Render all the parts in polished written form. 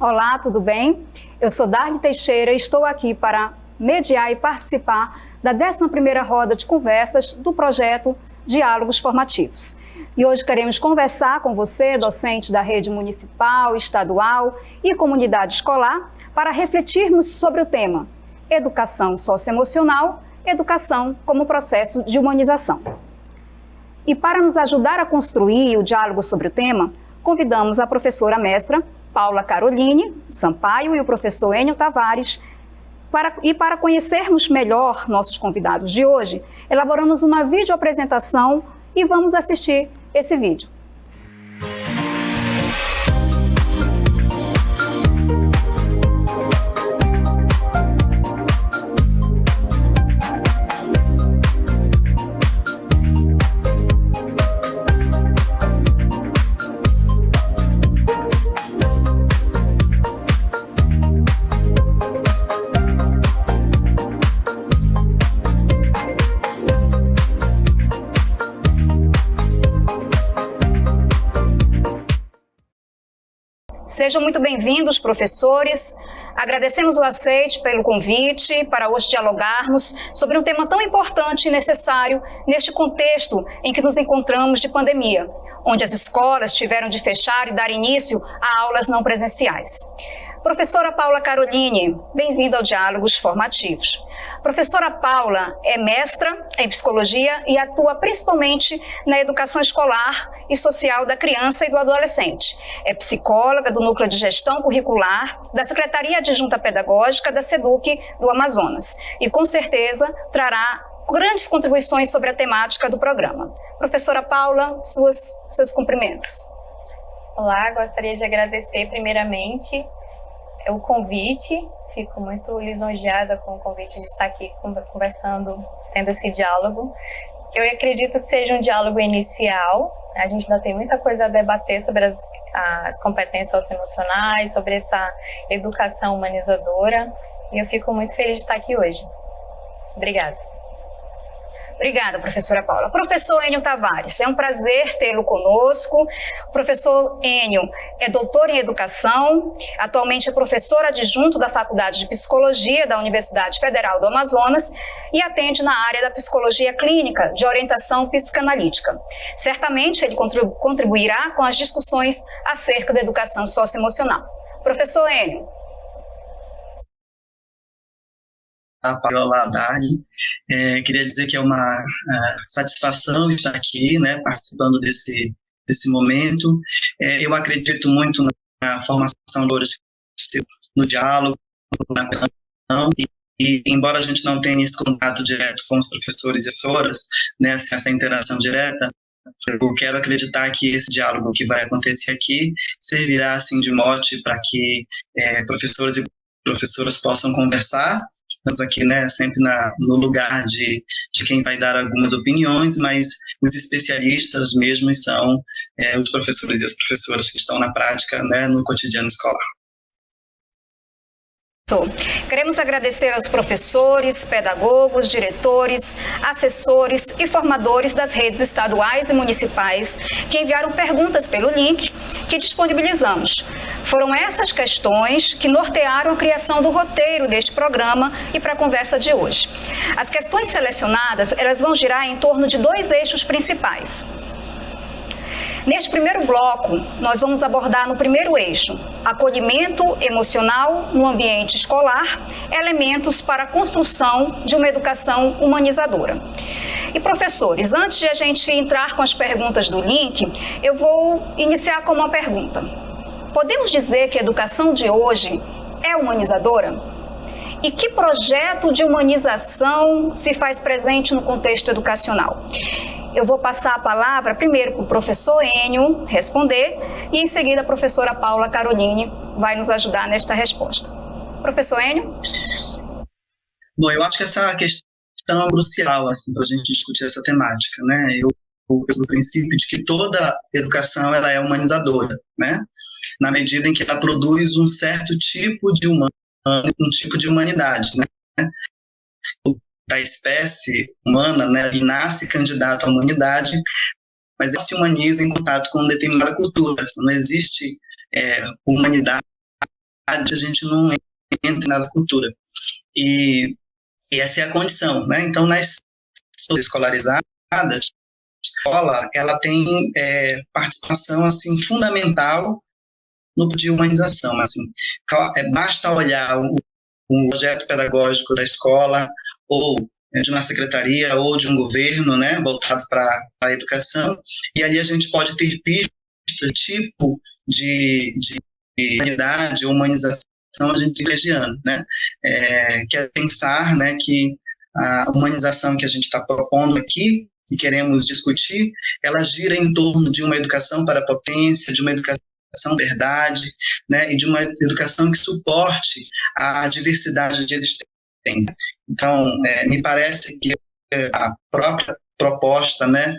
Olá, tudo bem? Eu sou Darly Teixeira e estou aqui para mediar e participar da 11ª roda de conversas do projeto Diálogos Formativos. E hoje queremos conversar com você, docente da rede municipal, estadual e comunidade escolar, para refletirmos sobre o tema Educação Socioemocional, Educação como processo de humanização. E para nos ajudar a construir o diálogo sobre o tema, convidamos a professora mestra Paula Caroline Sampaio e o professor Enio Tavares. Para conhecermos melhor nossos convidados de hoje, elaboramos uma videoapresentação e vamos assistir esse vídeo. Sejam muito bem-vindos, professores. Agradecemos o aceite pelo convite para hoje dialogarmos sobre um tema tão importante e necessário neste contexto em que nos encontramos de pandemia, onde as escolas tiveram de fechar e dar início a aulas não presenciais. Professora Paula Caroline, bem-vinda ao Diálogos Formativos. Professora Paula é mestra em psicologia e atua principalmente na educação escolar e social da criança e do adolescente. É psicóloga do Núcleo de Gestão Curricular da Secretaria Adjunta Pedagógica da SEDUC do Amazonas e, com certeza, trará grandes contribuições sobre a temática do programa. Professora Paula, seus cumprimentos. Olá, gostaria de agradecer primeiramente o convite. Fico muito lisonjeada com o convite de estar aqui conversando, tendo esse diálogo. Eu acredito que seja um diálogo inicial. A gente ainda tem muita coisa a debater sobre as competências socioemocionais, sobre essa educação humanizadora. E eu fico muito feliz de estar aqui hoje. Obrigada. Obrigada, professora Paula. Professor Enio Tavares, é um prazer tê-lo conosco. O professor Enio é doutor em educação, atualmente é professor adjunto da Faculdade de Psicologia da Universidade Federal do Amazonas e atende na área da psicologia clínica de orientação psicanalítica. Certamente ele contribuirá com as discussões acerca da educação socioemocional. Professor Enio. Olá, Darly. Queria dizer que é uma satisfação estar aqui, né, participando desse momento. Eu acredito muito na formação no diálogo, na questão, e embora a gente não tenha esse contato direto com os professores e professoras, né, essa interação direta, eu quero acreditar que esse diálogo que vai acontecer aqui servirá assim, de mote para que professores e professoras possam conversar. Estamos aqui, né, sempre no lugar de quem vai dar algumas opiniões, mas os especialistas mesmo são os professores e as professoras que estão na prática, né, no cotidiano escolar. Queremos agradecer aos professores, pedagogos, diretores, assessores e formadores das redes estaduais e municipais que enviaram perguntas pelo link que disponibilizamos. Foram essas questões que nortearam a criação do roteiro deste programa e para a conversa de hoje. As questões selecionadas, elas vão girar em torno de 2 eixos principais. Neste primeiro bloco, nós vamos abordar no primeiro eixo, acolhimento emocional no ambiente escolar, elementos para a construção de uma educação humanizadora. E professores, antes de a gente entrar com as perguntas do link, eu vou iniciar com uma pergunta. Podemos dizer que a educação de hoje é humanizadora? E que projeto de humanização se faz presente no contexto educacional? Eu vou passar a palavra primeiro para o professor Enio responder e em seguida a professora Paula Caroline vai nos ajudar nesta resposta. Professor Enio? Bom, eu acho que essa questão é crucial assim, para a gente discutir essa temática, né? Eu pelo princípio de que toda educação ela é humanizadora, né? Na medida em que ela produz um certo tipo de um tipo de humanidade, né? Da espécie humana, né, ele nasce candidato à humanidade, mas ele se humaniza em contato com determinada cultura. Não existe humanidade a gente não entra na cultura. E essa é a condição, né? Então, nas escolarizadas, a escola, ela tem participação, assim, fundamental no de humanização, assim. Basta olhar um projeto pedagógico da escola, ou de uma secretaria, ou de um governo, né, voltado para a educação, e ali a gente pode ter visto tipo de humanidade, humanização, a gente privilegiando, né, que é pensar, né, que a humanização que a gente está propondo aqui, e queremos discutir, ela gira em torno de uma educação para a potência, de uma educação verdade, né, e de uma educação que suporte a diversidade de existência. Então, me parece que a própria proposta, né,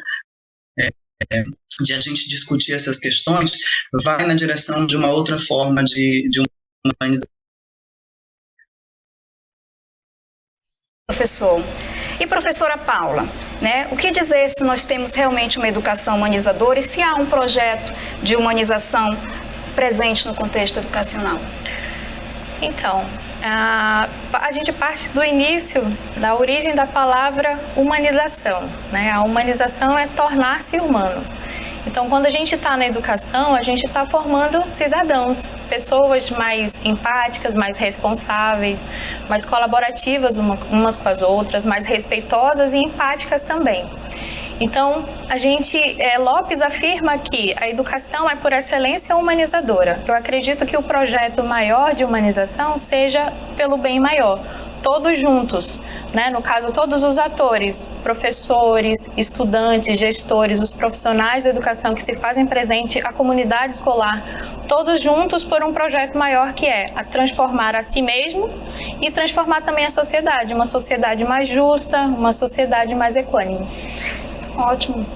de a gente discutir essas questões vai na direção de uma outra forma de humanização. Professor. E professora Paula, né, o que dizer se nós temos realmente uma educação humanizadora e se há um projeto de humanização presente no contexto educacional? Então, a gente parte do início, da origem da palavra humanização, né? A humanização é tornar-se humano. Então, quando a gente está na educação, a gente está formando cidadãos, pessoas mais empáticas, mais responsáveis, mais colaborativas umas com as outras, mais respeitosas e empáticas também. Então, Lopes afirma que a educação é por excelência humanizadora. Eu acredito que o projeto maior de humanização seja pelo bem maior, todos juntos, né? No caso, todos os atores, professores, estudantes, gestores, os profissionais da educação que se fazem presente, a comunidade escolar, todos juntos por um projeto maior que é a transformar a si mesmo e transformar também a sociedade, uma sociedade mais justa, uma sociedade mais equânime. Ótimo.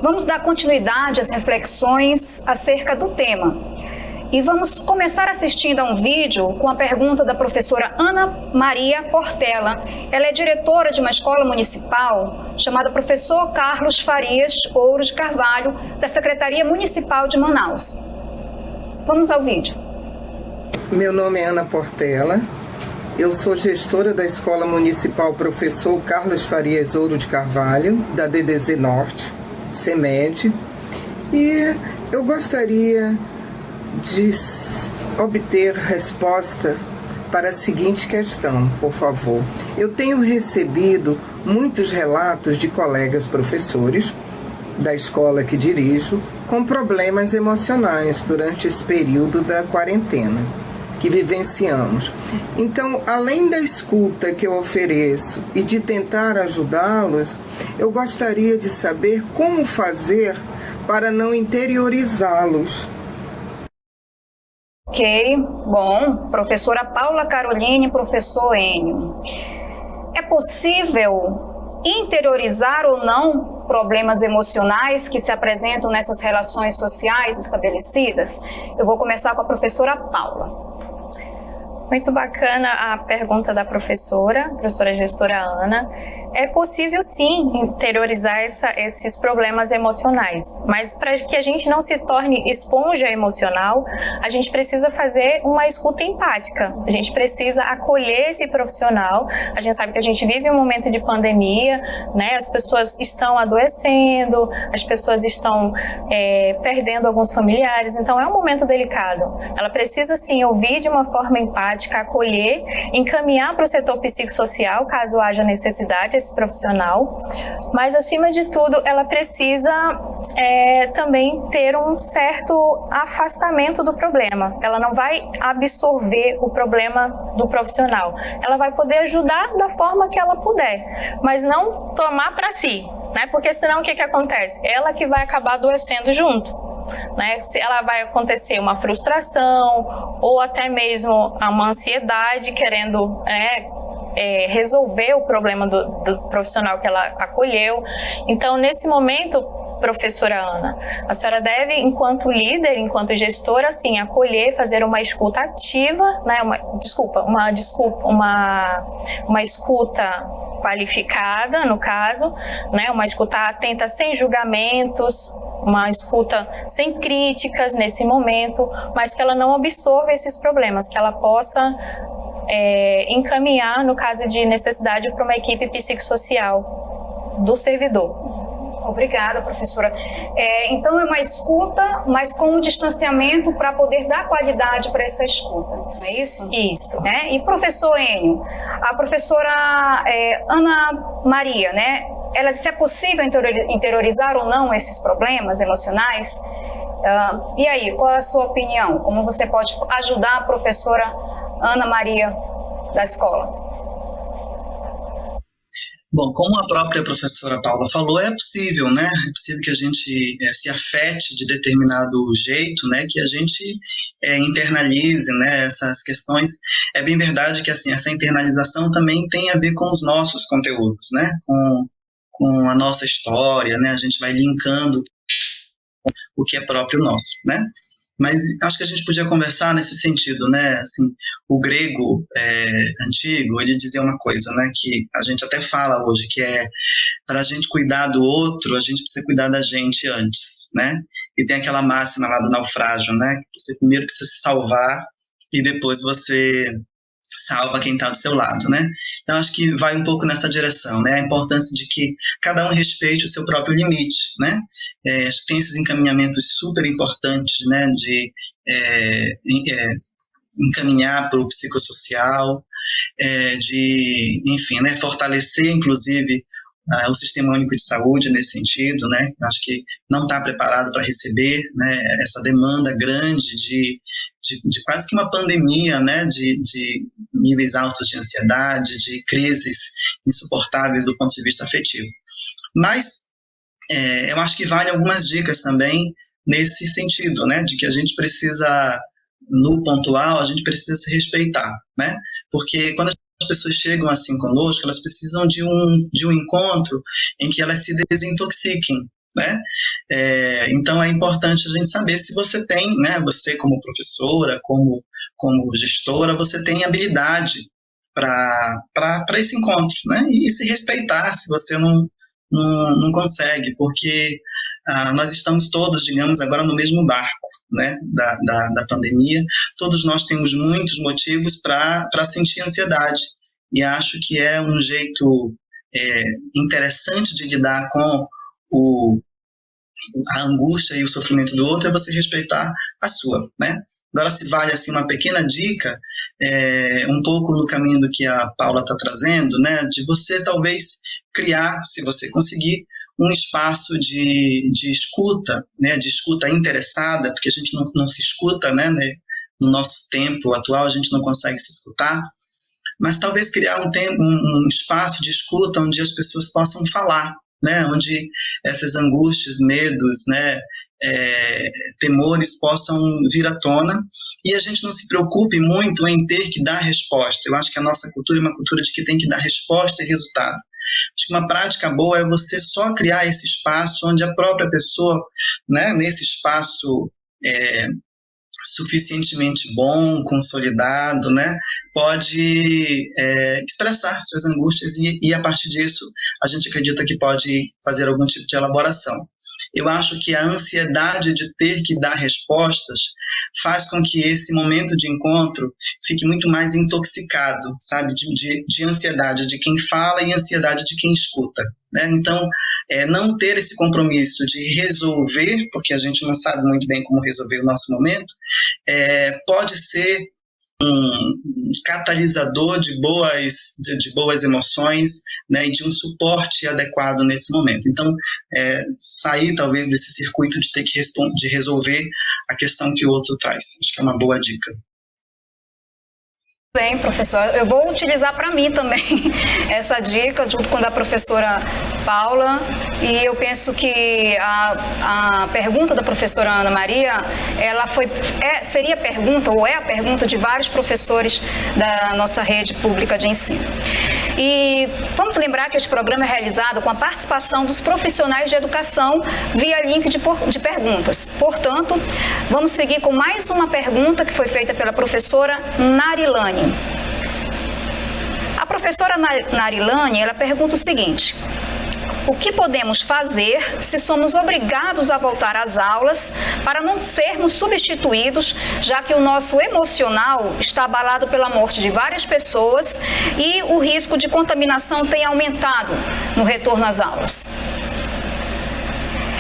Vamos dar continuidade às reflexões acerca do tema. E vamos começar assistindo a um vídeo com a pergunta da professora Ana Maria Portela. Ela é diretora de uma escola municipal chamada Professor Carlos Farias Ouro de Carvalho, da Secretaria Municipal de Manaus. Vamos ao vídeo. Meu nome é Ana Portela. Eu sou gestora da Escola Municipal Professor Carlos Farias Ouro de Carvalho, da DDZ Norte, CEMED. E eu gostaria de obter resposta para a seguinte questão, por favor. Eu tenho recebido muitos relatos de colegas professores da escola que dirijo com problemas emocionais durante esse período da quarentena que vivenciamos. Então, além da escuta que eu ofereço e de tentar ajudá-los, eu gostaria de saber como fazer para não interiorizá-los. Ok, bom. Professora Paula Caroline, professor Enio. É possível interiorizar ou não problemas emocionais que se apresentam nessas relações sociais estabelecidas? Eu vou começar com a professora Paula. Muito bacana a pergunta da professora gestora Ana. É possível sim interiorizar esses problemas emocionais, mas para que a gente não se torne esponja emocional, a gente precisa fazer uma escuta empática, a gente precisa acolher esse profissional. A gente sabe que a gente vive um momento de pandemia, né? As pessoas estão adoecendo, as pessoas estão perdendo alguns familiares, então é um momento delicado. Ela precisa sim ouvir de uma forma empática, acolher, encaminhar para o setor psicossocial, caso haja necessidade, esse profissional, mas acima de tudo ela precisa também ter um certo afastamento do problema. Ela não vai absorver o problema do profissional, ela vai poder ajudar da forma que ela puder, mas não tomar para si, né? Porque senão o que acontece? Ela que vai acabar adoecendo junto, né? Se ela vai acontecer uma frustração ou até mesmo uma ansiedade querendo resolver o problema do profissional que ela acolheu. Então, nesse momento, professora Ana, a senhora deve, enquanto líder, enquanto gestora, assim, acolher, fazer uma escuta ativa, né? Uma escuta qualificada, no caso, né? Uma escuta atenta, sem julgamentos, uma escuta sem críticas nesse momento, mas que ela não absorva esses problemas, que ela possa encaminhar, no caso de necessidade, para uma equipe psicossocial do servidor. Obrigada, professora. Então é uma escuta, mas com um distanciamento para poder dar qualidade para essa escuta, não é isso? Isso. E professor Enio, a professora Ana Maria, né? Ela disse, é possível interiorizar ou não esses problemas emocionais? E aí, qual é a sua opinião? Como você pode ajudar a professora Ana Maria da escola? Bom, como a própria professora Paula falou, é possível, né? É possível que a gente se afete de determinado jeito, né? Que a gente internalize, né? Essas questões. É bem verdade que, assim, essa internalização também tem a ver com os nossos conteúdos, né? Com a nossa história, né? A gente vai linkando o que é próprio nosso, né? Mas acho que a gente podia conversar nesse sentido, né? Assim, o grego antigo, ele dizia uma coisa, né? Que a gente até fala hoje, que é para a gente cuidar do outro, a gente precisa cuidar da gente antes, né? E tem aquela máxima lá do naufrágio, né? Você primeiro precisa se salvar e depois você salva quem está do seu lado, né? Então, acho que vai um pouco nessa direção, né? A importância de que cada um respeite o seu próprio limite, né? Acho que tem esses encaminhamentos super importantes, né? De encaminhar para o psicossocial, enfim, né? Fortalecer, inclusive, o Sistema Único de Saúde nesse sentido, né? Acho que não está preparado para receber, né, essa demanda grande de quase que uma pandemia, né, de níveis altos de ansiedade, de crises insuportáveis do ponto de vista afetivo. Mas eu acho que vale algumas dicas também nesse sentido, né, de que a gente precisa, no pontual, a gente precisa se respeitar, né? Porque quando as pessoas chegam assim conosco, elas precisam de um encontro em que elas se desintoxiquem, né? Então é importante a gente saber se você tem, né? Você como professora, como gestora, você tem habilidade para esse encontro, né? E se respeitar se você não consegue, porque nós estamos todos, digamos, agora no mesmo barco, né, da pandemia. Todos nós temos muitos motivos para sentir ansiedade, e acho que é um jeito interessante de lidar com a angústia e o sofrimento do outro, é você respeitar a sua, né? Agora, se vale assim uma pequena dica, um pouco no caminho do que a Paula está trazendo, né, de você talvez criar, se você conseguir, um espaço de escuta, né, de escuta interessada, porque a gente não se escuta, né, no nosso tempo atual a gente não consegue se escutar, mas talvez criar um espaço de escuta onde as pessoas possam falar, né, onde essas angústias, medos, né, temores possam vir à tona, e a gente não se preocupe muito em ter que dar resposta. Eu acho que a nossa cultura é uma cultura de que tem que dar resposta e resultado. Acho que uma prática boa é você só criar esse espaço onde a própria pessoa, né, nesse espaço suficientemente bom, consolidado, né, pode expressar suas angústias e a partir disso a gente acredita que pode fazer algum tipo de elaboração. Eu acho que a ansiedade de ter que dar respostas faz com que esse momento de encontro fique muito mais intoxicado, sabe, de ansiedade de quem fala e ansiedade de quem escuta, né? Então, não ter esse compromisso de resolver, porque a gente não sabe muito bem como resolver o nosso momento, pode ser um catalisador de boas emoções, né, e de um suporte adequado nesse momento. Então, sair talvez desse circuito de ter que de resolver a questão que o outro traz. Acho que é uma boa dica. Bem, professor, eu vou utilizar para mim também essa dica, junto com a da professora Paula, e eu penso que a pergunta da professora Ana Maria, ela seria a pergunta, ou é a pergunta de vários professores da nossa rede pública de ensino. E vamos lembrar que este programa é realizado com a participação dos profissionais de educação via link de perguntas. Portanto, vamos seguir com mais uma pergunta que foi feita pela professora Narilane. A professora Narilane, ela pergunta o seguinte: O que podemos fazer se somos obrigados a voltar às aulas para não sermos substituídos, já que o nosso emocional está abalado pela morte de várias pessoas e o risco de contaminação tem aumentado no retorno às aulas?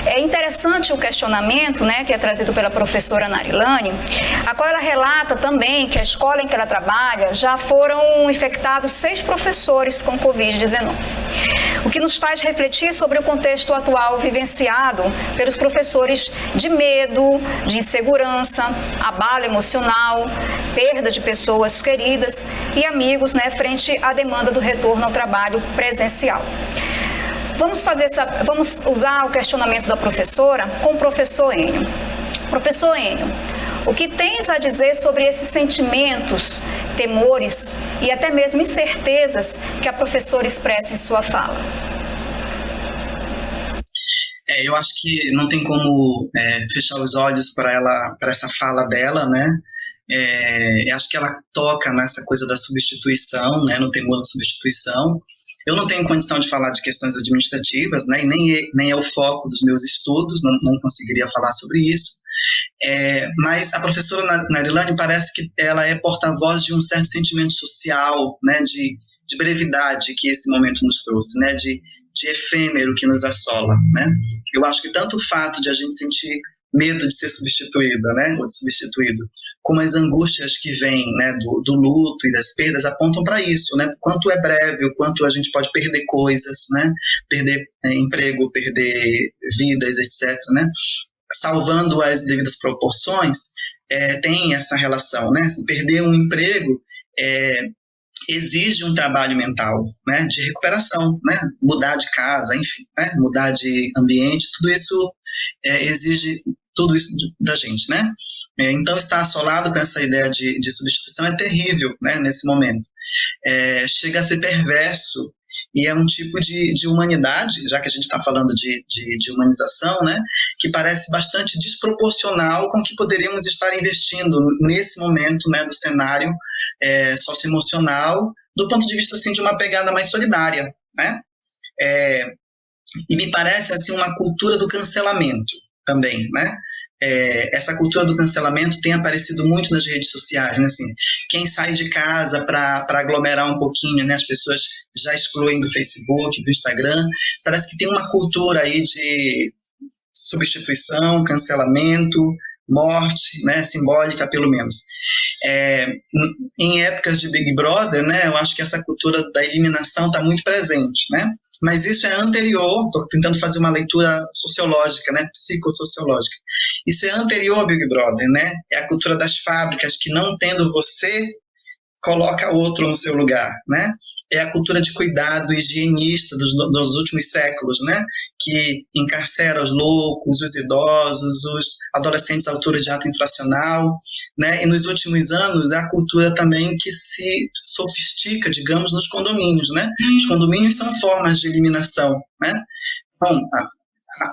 É interessante o questionamento, né, que é trazido pela professora Narilane, a qual ela relata também que a escola em que ela trabalha já foram infectados 6 professores com Covid-19. O que nos faz refletir sobre o contexto atual vivenciado pelos professores de medo, de insegurança, abalo emocional, perda de pessoas queridas e amigos, né, frente à demanda do retorno ao trabalho presencial. Vamos usar o questionamento da professora com o professor Enio. Professor Enio, o que tens a dizer sobre esses sentimentos, temores e até mesmo incertezas que a professora expressa em sua fala? Eu acho que não tem como fechar os olhos para essa fala dela, né? Eu acho que ela toca nessa coisa da substituição, né? No temor da substituição. Eu não tenho condição de falar de questões administrativas, né, e nem é o foco dos meus estudos, não conseguiria falar sobre isso, mas a professora Narilane parece que ela é porta-voz de um certo sentimento social, né, de brevidade que esse momento nos trouxe, né, de efêmero que nos assola, né. Eu acho que tanto o fato de a gente sentir medo de ser substituída, né, ou de substituído, como as angústias que vêm, né, do luto e das perdas apontam para isso, né, quanto é breve, o quanto a gente pode perder coisas, né, perder emprego, perder vidas, etc., né, salvando as devidas proporções, tem essa relação, né, assim, perder um emprego exige um trabalho mental, né, de recuperação, né, mudar de casa, enfim, né, mudar de ambiente, tudo isso exige tudo isso da gente, né? Então, estar assolado com essa ideia de substituição é terrível, né, nesse momento. Chega a ser perverso e é um tipo de humanidade, já que a gente está falando de humanização, né, que parece bastante desproporcional com o que poderíamos estar investindo nesse momento, né, do cenário socioemocional, do ponto de vista assim, de uma pegada mais solidária, né? E me parece assim, uma cultura do cancelamento também, né? Essa cultura do cancelamento tem aparecido muito nas redes sociais, né? Assim, quem sai de casa para aglomerar um pouquinho, né? As pessoas já excluem do Facebook, do Instagram. Parece que tem uma cultura aí de substituição, cancelamento, morte, né? Simbólica, pelo menos. Em épocas de Big Brother, né? Eu acho que essa cultura da eliminação está muito presente, né? Mas isso é anterior, estou tentando fazer uma leitura sociológica, né, psicossociológica. Isso é anterior ao Big Brother, né? É a cultura das fábricas que, não tendo você, coloca outro no seu lugar, né? É a cultura de cuidado higienista dos últimos séculos, né? Que encarcera os loucos, os idosos, os adolescentes à altura de ato infracional, né? E nos últimos anos é a cultura também que se sofistica, digamos, nos condomínios, né? Os condomínios são formas de eliminação, né? Bom,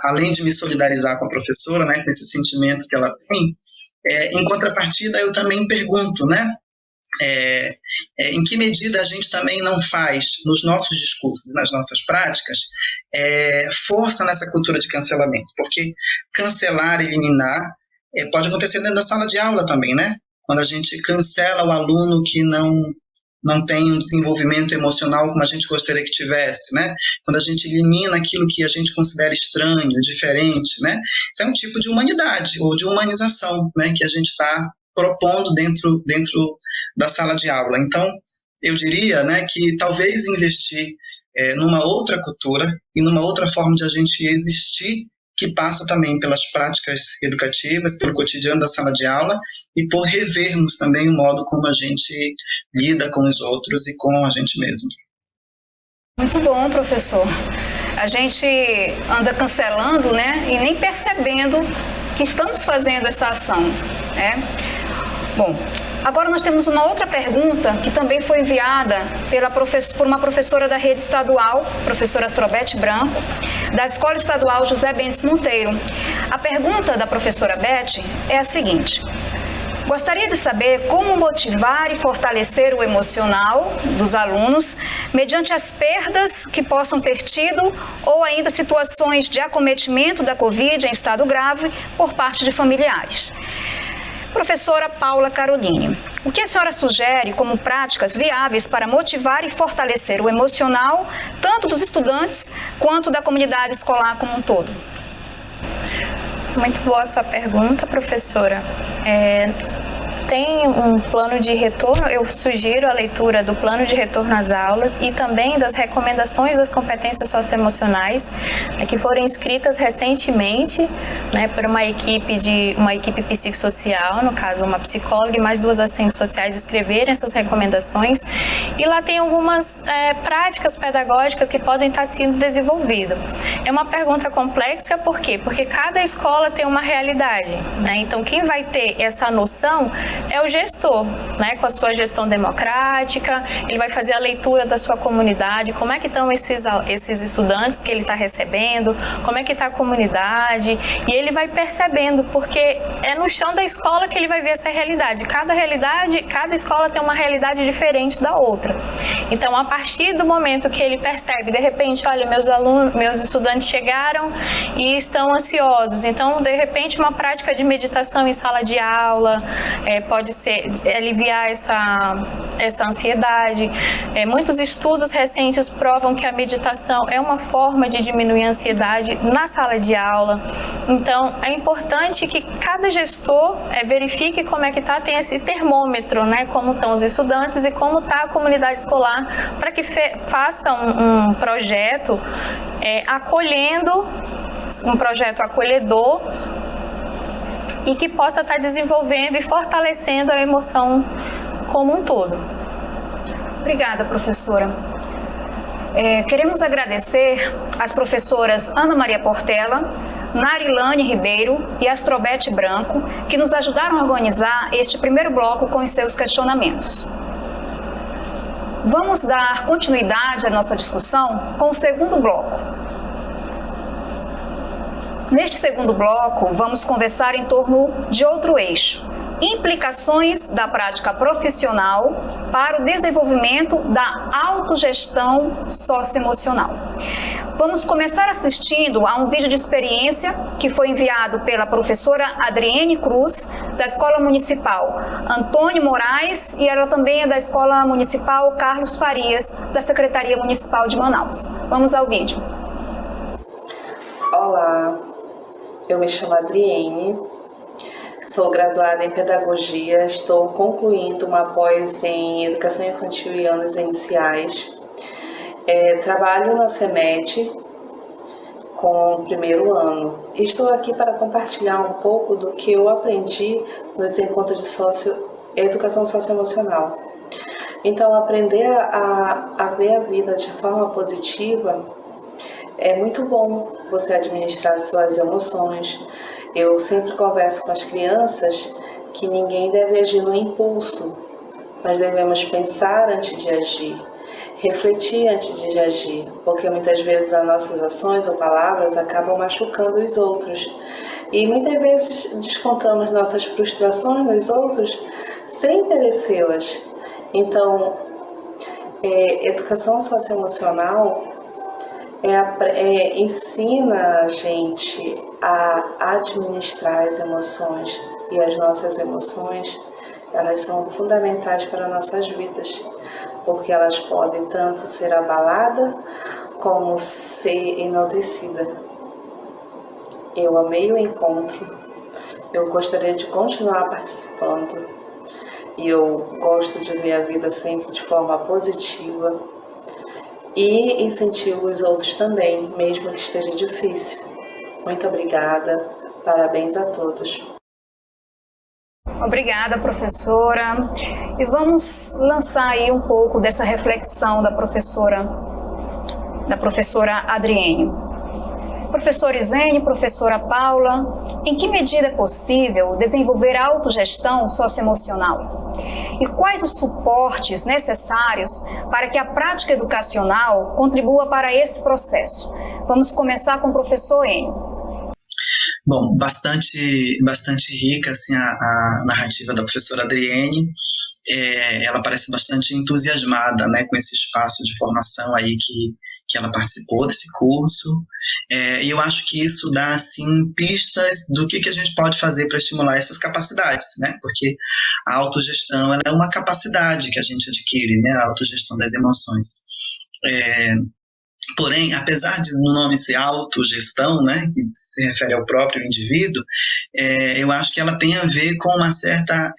além de me solidarizar com a professora, né? Com esse sentimento que ela tem, em contrapartida eu também pergunto, né? Em que medida a gente também não faz, nos nossos discursos e nas nossas práticas, força nessa cultura de cancelamento, porque cancelar, eliminar, pode acontecer dentro da sala de aula também, né? Quando a gente cancela o aluno que não tem um desenvolvimento emocional como a gente gostaria que tivesse, né? Quando a gente elimina aquilo que a gente considera estranho, diferente, né? Isso é um tipo de humanidade ou de humanização, né? Que a gente está propondo dentro da sala de aula. Então, eu diria, né, que talvez investir numa outra cultura e numa outra forma de a gente existir, que passa também pelas práticas educativas, pelo cotidiano da sala de aula e por revermos também o modo como a gente lida com os outros e com a gente mesmo. Muito bom, professor. A gente anda cancelando, né, e nem percebendo que estamos fazendo essa ação, né? Bom, agora nós temos uma outra pergunta que também foi enviada por uma professora da rede estadual, professora Astrobete Branco, da Escola Estadual José Bentes Monteiro. A pergunta da professora Bete é a seguinte: Gostaria de saber como motivar e fortalecer o emocional dos alunos mediante as perdas que possam ter tido ou ainda situações de acometimento da Covid em estado grave por parte de familiares. Professora Paula Caroline, o que a senhora sugere como práticas viáveis para motivar e fortalecer o emocional tanto dos estudantes quanto da comunidade escolar como um todo? Muito boa a sua pergunta, professora. Tem um plano de retorno, eu sugiro a leitura do plano de retorno às aulas e também das recomendações das competências socioemocionais, que foram inscritas recentemente, por uma equipe psicossocial, no caso uma psicóloga e mais 2 assistentes sociais escreverem essas recomendações, e lá tem algumas práticas pedagógicas que podem estar sendo desenvolvidas. É uma pergunta complexa, por quê? Porque cada escola tem uma realidade, então quem vai ter essa noção é o gestor, com a sua gestão democrática. Ele vai fazer a leitura da sua comunidade, como é que estão esses estudantes que ele está recebendo, como é que está a comunidade, e ele vai percebendo, porque é no chão da escola que ele vai ver essa realidade. Cada escola tem uma realidade diferente da outra. Então, a partir do momento que ele percebe, de repente, olha, meus estudantes chegaram e estão ansiosos, então, de repente, uma prática de meditação em sala de aula, pode ser aliviar essa ansiedade. Muitos estudos recentes provam que a meditação é uma forma de diminuir a ansiedade na sala de aula. Então, é importante que cada gestor verifique como é que está, tem esse termômetro, como estão os estudantes e como está a comunidade escolar, para que faça um projeto acolhendo, um projeto acolhedor, e que possa estar desenvolvendo e fortalecendo a emoção como um todo. Obrigada, professora. Queremos agradecer às professoras Ana Maria Portela, Narilane Ribeiro e Astrobete Branco, que nos ajudaram a organizar este primeiro bloco com os seus questionamentos. Vamos dar continuidade à nossa discussão com o segundo bloco. Neste segundo bloco, vamos conversar em torno de outro eixo: implicações da prática profissional para o desenvolvimento da autogestão socioemocional. Vamos começar assistindo a um vídeo de experiência que foi enviado pela professora Adriene Cruz, da Escola Municipal Antônio Moraes, e ela também é da Escola Municipal Carlos Farias, da Secretaria Municipal de Manaus. Vamos ao vídeo. Olá, eu me chamo Adriene, sou graduada em Pedagogia, estou concluindo uma pós em Educação Infantil e Anos Iniciais. Trabalho na CEMED com o primeiro ano. Estou aqui para compartilhar um pouco do que eu aprendi nos encontros de educação socioemocional. Então, aprender a ver a vida de forma positiva é muito bom, você administrar suas emoções. Eu sempre converso com as crianças que ninguém deve agir no impulso. Nós devemos pensar antes de agir, refletir antes de agir, porque muitas vezes as nossas ações ou palavras acabam machucando os outros. E muitas vezes descontamos nossas frustrações nos outros sem merecê-las. Então, educação socioemocional ensina a gente a administrar as emoções, e as nossas emoções, elas são fundamentais para nossas vidas, porque elas podem tanto ser abaladas como ser enaltecidas. Eu amei o encontro, eu gostaria de continuar participando, e eu gosto de ver a vida sempre de forma positiva e incentivo os outros também, mesmo que esteja difícil. Muito obrigada, parabéns a todos. Obrigada, professora. E vamos lançar aí um pouco dessa reflexão da professora Adriene. Professora Isene, professora Paula, em que medida é possível desenvolver a autogestão socioemocional? E quais os suportes necessários para que a prática educacional contribua para esse processo? Vamos começar com o professor Enio. Bom, bastante rica assim, a narrativa da professora Adriene. Ela parece bastante entusiasmada, né, com esse espaço de formação aí que ela participou desse curso, e eu acho que isso dá assim, pistas do que a gente pode fazer para estimular essas capacidades, né, porque a autogestão ela é uma capacidade que a gente adquire, né, a autogestão das emoções. Porém, apesar de no nome ser autogestão, né, que se refere ao próprio indivíduo, eu acho que ela tem a ver com uma certa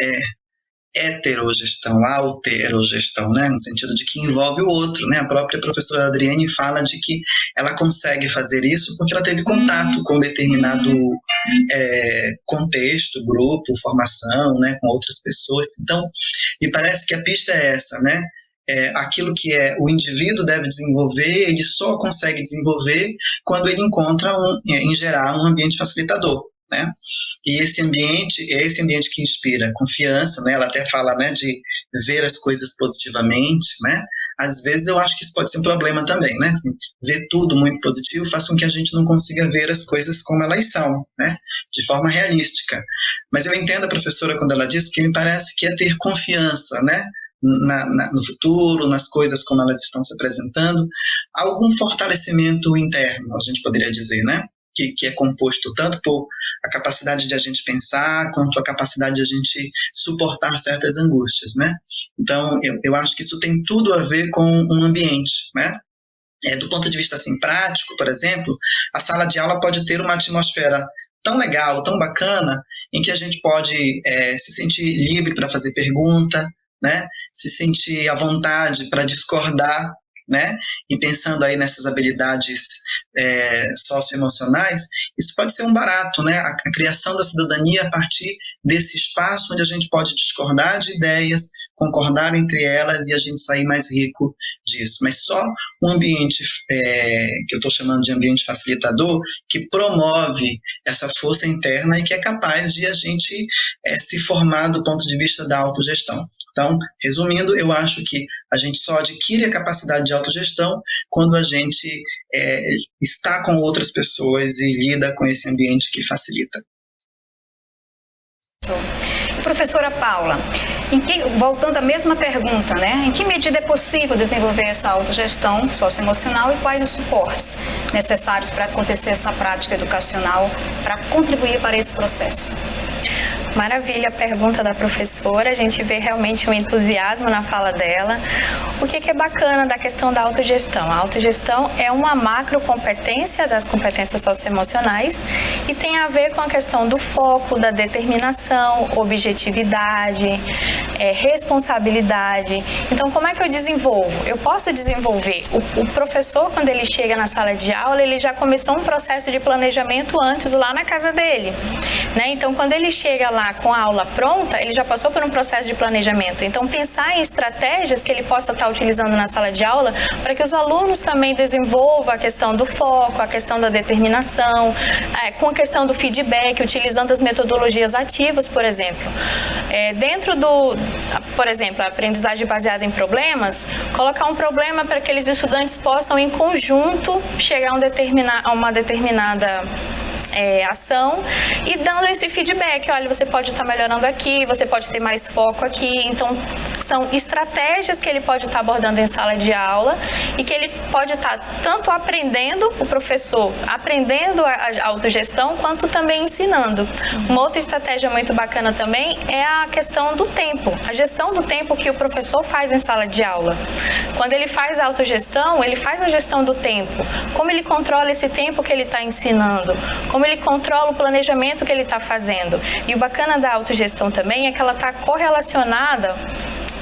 heterogestão, alterogestão, né, no sentido de que envolve o outro, né, a própria professora Adriene fala de que ela consegue fazer isso porque ela teve contato com determinado contexto, grupo, formação, né, com outras pessoas. Então, me parece que a pista é essa, né, aquilo que o indivíduo deve desenvolver, ele só consegue desenvolver quando ele encontra, em geral, um ambiente facilitador, né? E esse ambiente é esse ambiente que inspira confiança, né? Ela até fala, né, de ver as coisas positivamente, né? Às vezes eu acho que isso pode ser um problema também, né? Assim, ver tudo muito positivo faz com que a gente não consiga ver as coisas como elas são, né? De forma realística. Mas eu entendo a professora quando ela diz, porque me parece que é ter confiança, né? No futuro, nas coisas como elas estão se apresentando, algum fortalecimento interno, a gente poderia dizer, né? Que é composto tanto por a capacidade de a gente pensar, quanto a capacidade de a gente suportar certas angústias, né? Então, eu acho que isso tem tudo a ver com um ambiente, né? Do ponto de vista assim, prático, por exemplo, a sala de aula pode ter uma atmosfera tão legal, tão bacana, em que a gente pode se sentir livre para fazer pergunta, né? Se sentir à vontade para discordar, né? E pensando aí nessas habilidades socioemocionais, isso pode ser um barato, né? A criação da cidadania a partir desse espaço onde a gente pode discordar de ideias, concordar entre elas e a gente sair mais rico disso. Mas só um ambiente que eu estou chamando de ambiente facilitador, que promove essa força interna e que é capaz de a gente se formar do ponto de vista da autogestão. Então, resumindo, eu acho que a gente só adquire a capacidade de autogestão quando a gente está com outras pessoas e lida com esse ambiente que facilita. Professora Paula, voltando à mesma pergunta, né? Em que medida é possível desenvolver essa autogestão socioemocional e quais os suportes necessários para acontecer essa prática educacional para contribuir para esse processo? Maravilha a pergunta da professora, a gente vê realmente um entusiasmo na fala dela. O que é bacana da questão da autogestão? A autogestão é uma macrocompetência das competências socioemocionais e tem a ver com a questão do foco, da determinação, objetividade, responsabilidade. Então, como é que eu desenvolvo? Eu posso desenvolver. O professor, quando ele chega na sala de aula, ele já começou um processo de planejamento antes lá na casa dele, né? Então, quando ele chega lá com a aula pronta, ele já passou por um processo de planejamento. Então, pensar em estratégias que ele possa estar utilizando na sala de aula para que os alunos também desenvolvam a questão do foco, a questão da determinação, com a questão do feedback, utilizando as metodologias ativas, por exemplo. Dentro por exemplo, a aprendizagem baseada em problemas, colocar um problema para que aqueles estudantes possam, em conjunto, chegar a uma determinada ação e dando esse feedback, olha, você pode estar melhorando aqui, você pode ter mais foco aqui. Então, são estratégias que ele pode estar abordando em sala de aula e que ele pode estar tanto aprendendo, o professor aprendendo a autogestão, quanto também ensinando. Uma outra estratégia muito bacana também é a questão do tempo, a gestão do tempo que o professor faz em sala de aula. Quando ele faz a autogestão, ele faz a gestão do tempo, como ele controla esse tempo que ele está ensinando, como ele controla o planejamento que ele está fazendo. E o bacana da autogestão também é que ela está correlacionada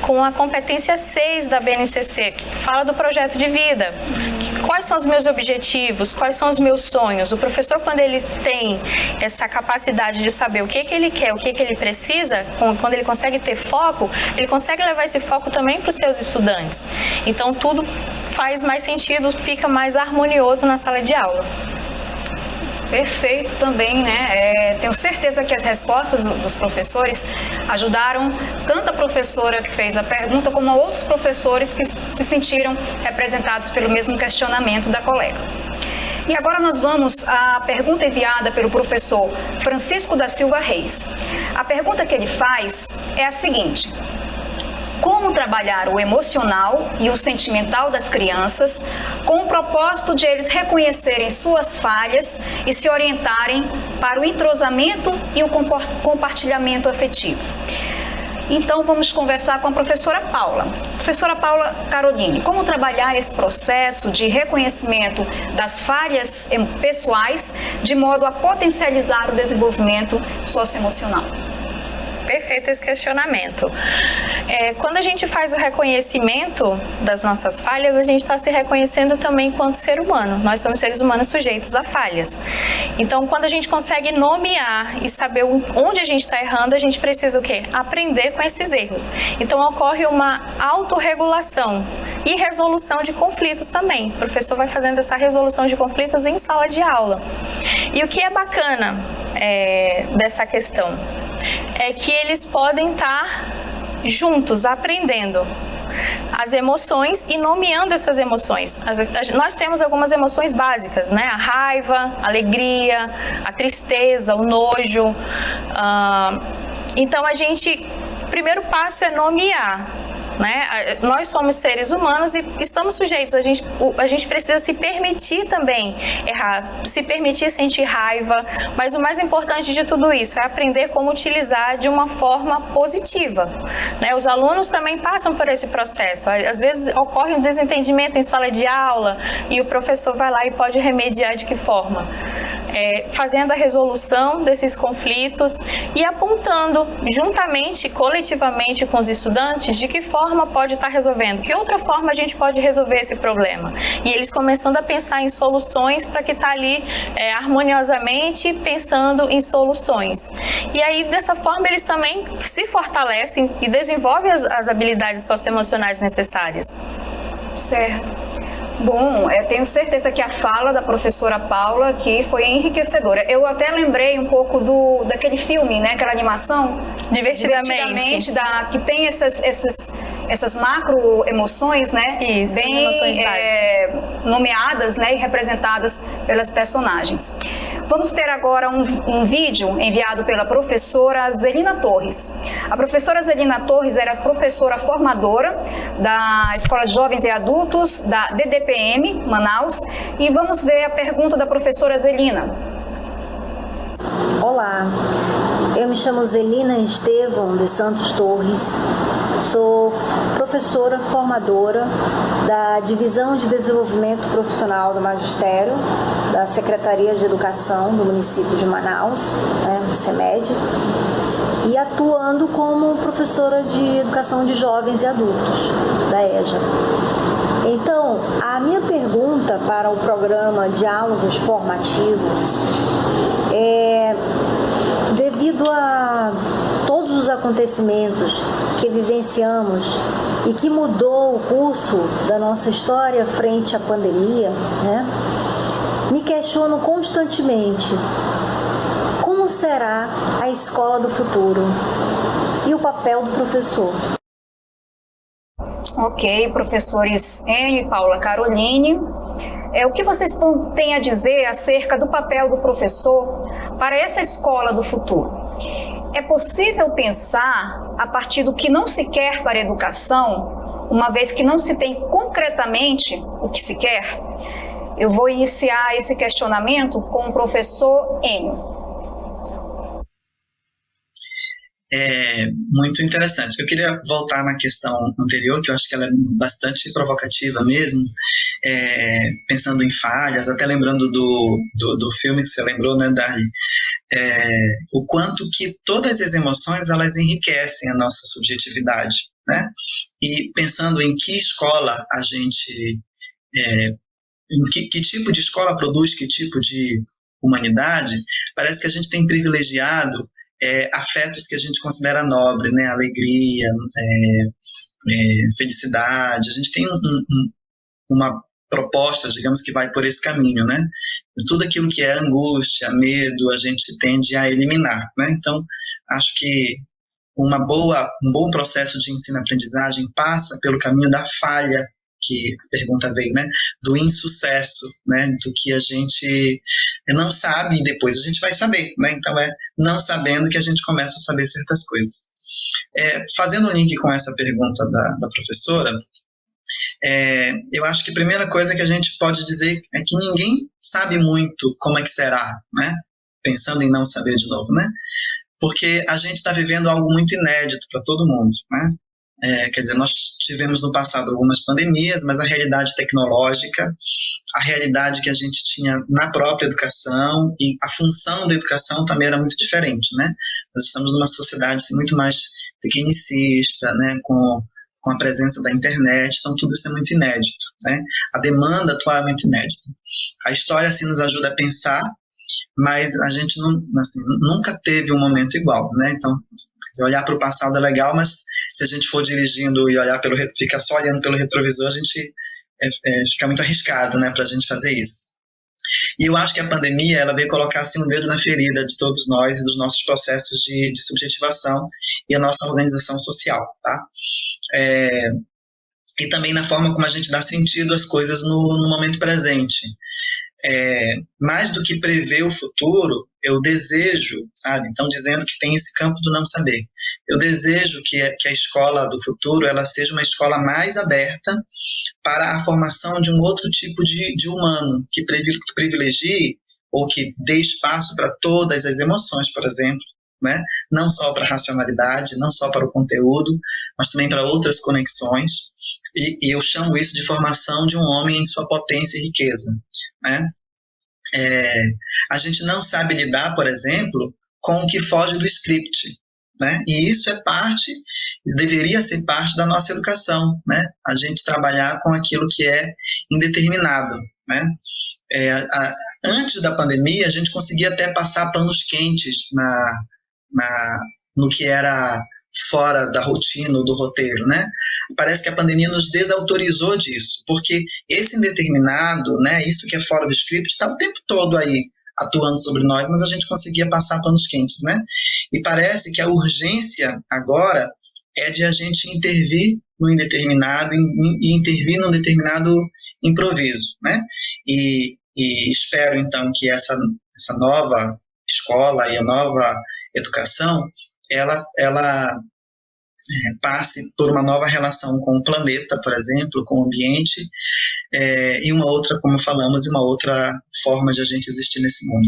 com a competência 6 da BNCC, que fala do projeto de vida. Quais são os meus objetivos? Quais são os meus sonhos? O professor, quando ele tem essa capacidade de saber o que ele quer, o que ele precisa, quando ele consegue ter foco, ele consegue levar esse foco também para os seus estudantes. Então, tudo faz mais sentido, fica mais harmonioso na sala de aula. Perfeito também, né? Tenho certeza que as respostas dos professores ajudaram tanto a professora que fez a pergunta, como a outros professores que se sentiram representados pelo mesmo questionamento da colega. E agora nós vamos à pergunta enviada pelo professor Francisco da Silva Reis. A pergunta que ele faz é a seguinte: como trabalhar o emocional e o sentimental das crianças com o propósito de eles reconhecerem suas falhas e se orientarem para o entrosamento e o compartilhamento afetivo? Então, vamos conversar com a professora Paula. Professora Paula Caroline, como trabalhar esse processo de reconhecimento das falhas pessoais de modo a potencializar o desenvolvimento socioemocional? Perfeito esse questionamento. Quando a gente faz o reconhecimento das nossas falhas, a gente está se reconhecendo também enquanto ser humano. Nós somos seres humanos sujeitos a falhas. Então, quando a gente consegue nomear e saber onde a gente está errando, a gente precisa o quê? Aprender com esses erros. Então, ocorre uma autorregulação e resolução de conflitos também. O professor vai fazendo essa resolução de conflitos em sala de aula. E o que é bacana dessa questão é que eles podem estar juntos, aprendendo as emoções e nomeando essas emoções. Nós temos algumas emoções básicas, né? A raiva, a alegria, a tristeza, o nojo. Então, o primeiro passo é nomear. Né? Nós somos seres humanos e estamos sujeitos, a gente precisa se permitir também errar, se permitir sentir raiva, mas o mais importante de tudo isso é aprender como utilizar de uma forma positiva, né? Os alunos também passam por esse processo, às vezes ocorre um desentendimento em sala de aula e o professor vai lá e pode remediar de que forma? Fazendo a resolução desses conflitos e apontando juntamente, coletivamente com os estudantes, de que forma pode estar resolvendo, que outra forma a gente pode resolver esse problema. E eles começando a pensar em soluções para que está ali harmoniosamente pensando em soluções. E aí, dessa forma, eles também se fortalecem e desenvolvem as habilidades socioemocionais necessárias. Certo. Bom, tenho certeza que a fala da professora Paula aqui foi enriquecedora. Eu até lembrei um pouco daquele filme, né? Aquela animação Divertidamente que tem essas macro emoções, né? Isso, bem emoções básicas. Nomeadas, né? E representadas pelas personagens. Vamos ter agora um vídeo enviado pela professora Zelina Torres. A professora Zelina Torres era professora formadora da Escola de Jovens e Adultos da DDPM, Manaus. E vamos ver a pergunta da professora Zelina. Olá, eu me chamo Zelina Estevão dos Santos Torres, sou professora formadora da Divisão de Desenvolvimento Profissional do Magistério, da Secretaria de Educação do município de Manaus, SEMED, e atuando como professora de Educação de Jovens e Adultos, da EJA. Então, a minha pergunta para o programa Diálogos Formativos devido a todos os acontecimentos que vivenciamos e que mudou o curso da nossa história frente à pandemia, né, me questiono constantemente como será a escola do futuro e o papel do professor. Ok, professores Enio e Paula Caroline. O que vocês têm a dizer acerca do papel do professor para essa escola do futuro? É possível pensar a partir do que não se quer para a educação, uma vez que não se tem concretamente o que se quer? Eu vou iniciar esse questionamento com o professor Enio. Muito interessante. Eu queria voltar na questão anterior, que eu acho que ela é bastante provocativa mesmo, pensando em falhas, até lembrando do filme que você lembrou, né, Darly? O quanto que todas as emoções, elas enriquecem a nossa subjetividade, né? E pensando em que escola a gente, em que tipo de escola produz que tipo de humanidade, parece que a gente tem privilegiado afetos que a gente considera nobre, né? Alegria, felicidade. A gente tem uma proposta, digamos, que vai por esse caminho, né? Tudo aquilo que é angústia, medo, a gente tende a eliminar, né? Então, acho que um bom processo de ensino-aprendizagem passa pelo caminho da falha que a pergunta veio, né, do insucesso, né, do que a gente não sabe e depois a gente vai saber, né, então é não sabendo que a gente começa a saber certas coisas. Fazendo um link com essa pergunta da professora, eu acho que a primeira coisa que a gente pode dizer é que ninguém sabe muito como é que será, né, pensando em não saber de novo, né, porque a gente está vivendo algo muito inédito para todo mundo, né? Quer dizer, nós tivemos no passado algumas pandemias, mas a realidade tecnológica, a realidade que a gente tinha na própria educação e a função da educação também era muito diferente, né? Nós estamos numa sociedade assim, muito mais tecnicista, né? Com a presença da internet, então tudo isso é muito inédito, né? A demanda atual é muito inédita. A história assim nos ajuda a pensar, mas a gente não, assim, nunca teve um momento igual, né? Então, olhar para o passado é legal, mas se a gente for dirigindo e olhar ficar só olhando pelo retrovisor, a gente fica muito arriscado, né, para a gente fazer isso. E eu acho que a pandemia ela veio colocar assim, um dedo na ferida de todos nós e dos nossos processos de subjetivação e a nossa organização social, tá? E também na forma como a gente dá sentido às coisas no momento presente. Mais do que prever o futuro, eu desejo, sabe, então dizendo que tem esse campo do não saber, eu desejo que a escola do futuro ela seja uma escola mais aberta para a formação de um outro tipo de humano, que privilegie ou que dê espaço para todas as emoções, por exemplo, né? Não só para a racionalidade, não só para o conteúdo, mas também para outras conexões, e eu chamo isso de formação de um homem em sua potência e riqueza, né? A gente não sabe lidar, por exemplo, com o que foge do script, né? E isso deveria ser parte da nossa educação, né? A gente trabalhar com aquilo que é indeterminado, né? Antes da pandemia, a gente conseguia até passar panos quentes no que era fora da rotina ou do roteiro, né? Parece que a pandemia nos desautorizou disso, porque esse indeterminado, né, isso que é fora do script, está o tempo todo aí atuando sobre nós, mas a gente conseguia passar panos quentes, né? E parece que a urgência agora é de a gente intervir no indeterminado e intervir num determinado improviso, né? E espero, então, que essa nova escola e a nova educação, ela passe por uma nova relação com o planeta, por exemplo, com o ambiente, e uma outra, como falamos, uma outra forma de a gente existir nesse mundo.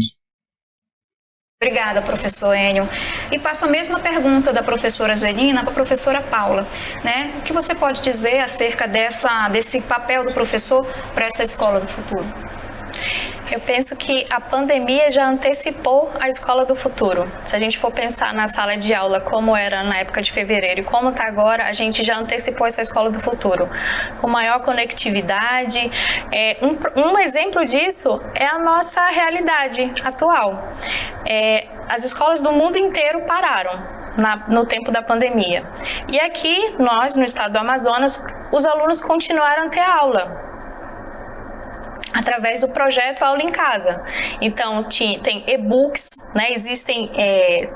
Obrigada, professor Enio. E passo a mesma pergunta da professora Zelina para a professora Paula, né? O que você pode dizer acerca desse papel do professor para essa escola do futuro? Eu penso que a pandemia já antecipou a escola do futuro. Se a gente for pensar na sala de aula como era na época de fevereiro e como está agora, a gente já antecipou essa escola do futuro. Com maior conectividade. Um exemplo disso é a nossa realidade atual. As escolas do mundo inteiro pararam no tempo da pandemia. E aqui, nós, no estado do Amazonas, os alunos continuaram a ter aula através do projeto Aula em Casa. Então, tem e-books, né? Existem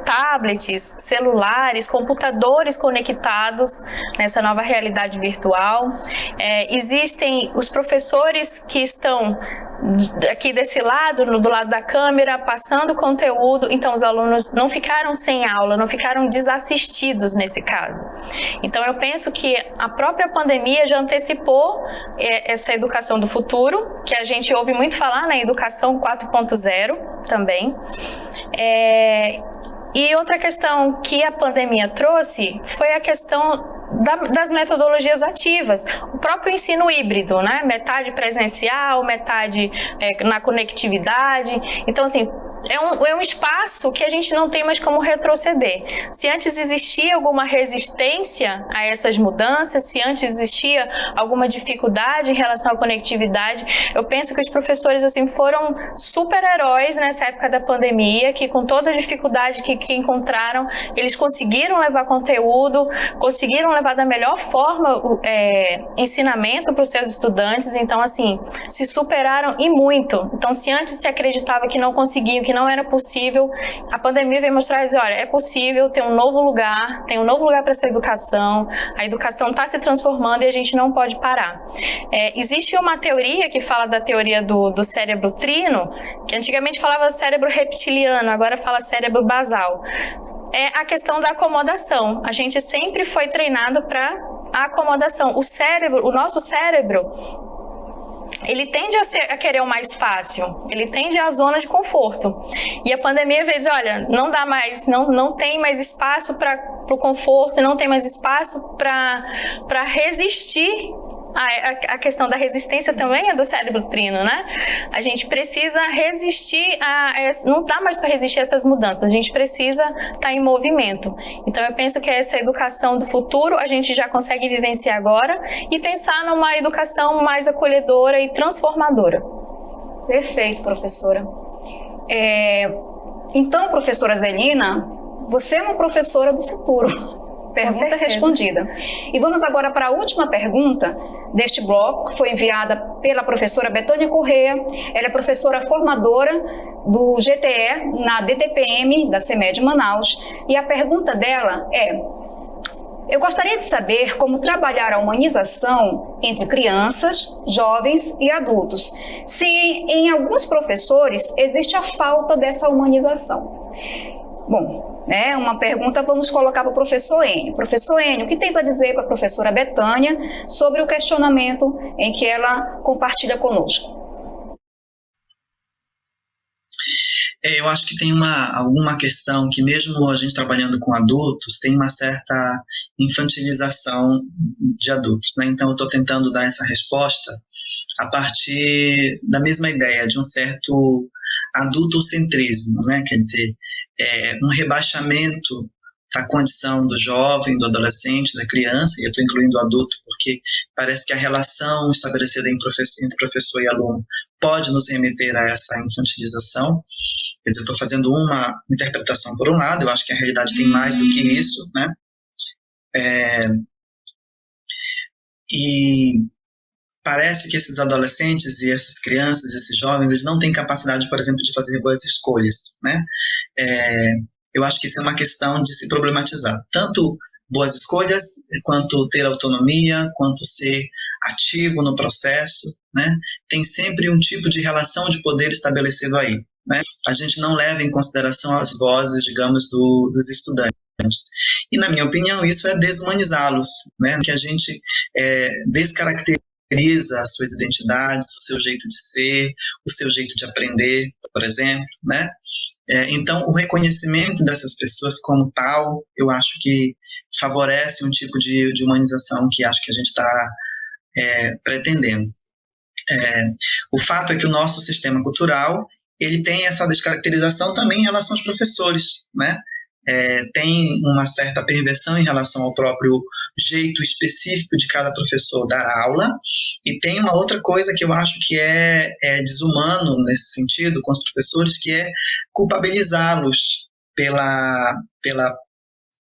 tablets, celulares, computadores conectados nessa nova realidade virtual. Existem os professores que estão aqui desse lado, do lado da câmera, passando conteúdo. Então, os alunos não ficaram sem aula, não ficaram desassistidos nesse caso. Então, eu penso que a própria pandemia já antecipou essa educação do futuro, que a gente ouve muito falar na educação 4.0 também. E outra questão que a pandemia trouxe foi a questão das metodologias ativas, o próprio ensino híbrido, né? Metade presencial, metade na conectividade. Então, assim, é um espaço que a gente não tem mais como retroceder. Se antes existia alguma resistência a essas mudanças, se antes existia alguma dificuldade em relação à conectividade, eu penso que os professores assim foram super-heróis nessa época da pandemia, que com toda a dificuldade que encontraram, eles conseguiram levar conteúdo, conseguiram levar da melhor forma ensinamento para os seus estudantes. Então, assim, se superaram e muito. Então, se antes se acreditava que não conseguiam, que não era possível. A pandemia veio mostrar e dizer, olha, é possível ter um novo lugar, tem um novo lugar para essa educação, a educação está se transformando e a gente não pode parar. Existe uma teoria que fala da teoria do cérebro trino, que antigamente falava cérebro reptiliano, agora fala cérebro basal. É a questão da acomodação. A gente sempre foi treinado para a acomodação. O nosso cérebro, ele tende a querer o mais fácil, ele tende à zona de conforto. E a pandemia veio dizer, olha, não dá mais, não tem mais espaço para o conforto, não tem mais espaço para resistir. A questão da resistência também é do cérebro trino, né? A gente precisa resistir não dá mais para resistir a essas mudanças, a gente precisa estar em movimento. Então eu penso que essa educação do futuro a gente já consegue vivenciar agora e pensar numa educação mais acolhedora e transformadora. Perfeito, professora. Então, professora Zelina, você é uma professora do futuro. Pergunta respondida. E vamos agora para a última pergunta deste bloco, que foi enviada pela professora Betânia Corrêa. Ela é professora formadora do GTE na DTPM da CEMED Manaus. E a pergunta dela é: eu gostaria de saber como trabalhar a humanização entre crianças, jovens e adultos, se em alguns professores existe a falta dessa humanização. Bom, uma pergunta vamos colocar para o professor Enio. Professor Enio, o que tens a dizer para a professora Betânia sobre o questionamento em que ela compartilha conosco? Eu acho que tem alguma questão que, mesmo a gente trabalhando com adultos, tem uma certa infantilização de adultos, né? Então, eu estou tentando dar essa resposta a partir da mesma ideia, de um certo adultocentrismo, né? Quer dizer, um rebaixamento da condição do jovem, do adolescente, da criança, e eu estou incluindo o adulto porque parece que a relação estabelecida entre professor e aluno pode nos remeter a essa infantilização. Quer dizer, eu estou fazendo uma interpretação por um lado, eu acho que a realidade tem mais do que isso, né? E parece que esses adolescentes e essas crianças, esses jovens, eles não têm capacidade, por exemplo, de fazer boas escolhas, né? Eu acho que isso é uma questão de se problematizar. Tanto boas escolhas, quanto ter autonomia, quanto ser ativo no processo, né? Tem sempre um tipo de relação de poder estabelecido aí, né? A gente não leva em consideração as vozes, digamos, dos estudantes. E, na minha opinião, isso é desumanizá-los, né? Que a gente descaracteriza as suas identidades, o seu jeito de ser, o seu jeito de aprender, por exemplo, né? Então, o reconhecimento dessas pessoas como tal, eu acho que favorece um tipo de humanização que acho que a gente está pretendendo. O fato é que o nosso sistema cultural, ele tem essa descaracterização também em relação aos professores, né? Tem uma certa perversão em relação ao próprio jeito específico de cada professor dar aula, e tem uma outra coisa que eu acho que é desumano nesse sentido com os professores, que é culpabilizá-los pela